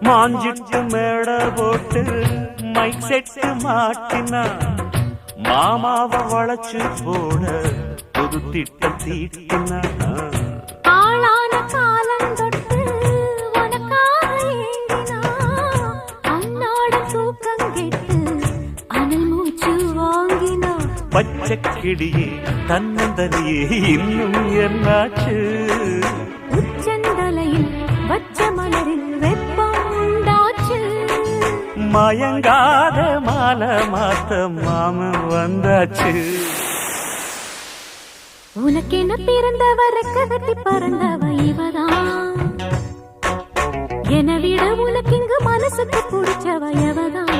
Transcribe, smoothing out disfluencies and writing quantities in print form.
மாஞ்சிட்டு மேட போட்டு mic set மாட்டினா மாமாவ வளைச்சு போட புது திட்டம் தீட்டினா ஆளான காலம் தொட்டு உனக்காக ஏங்கினா அன்னாட தூக்கம் கெட்டு அனல் மூச்சு வாங்கினா பச்சை கிளியே தன்னந்தனியே இன்னும் என்னாச்சு உச்சந்தலையில் வச்ச மலரில் வெப்பம் உண்டாச்சு மயங்காத மாலை மாத்த மாமன் வந்தாச்சு உனக்கென பிறந்தவ ரெக்க கட்டி பறந்தவ இவதான் என விட உனக்கு இங்கு மனசுக்கு பிடிச்சவ எவதான்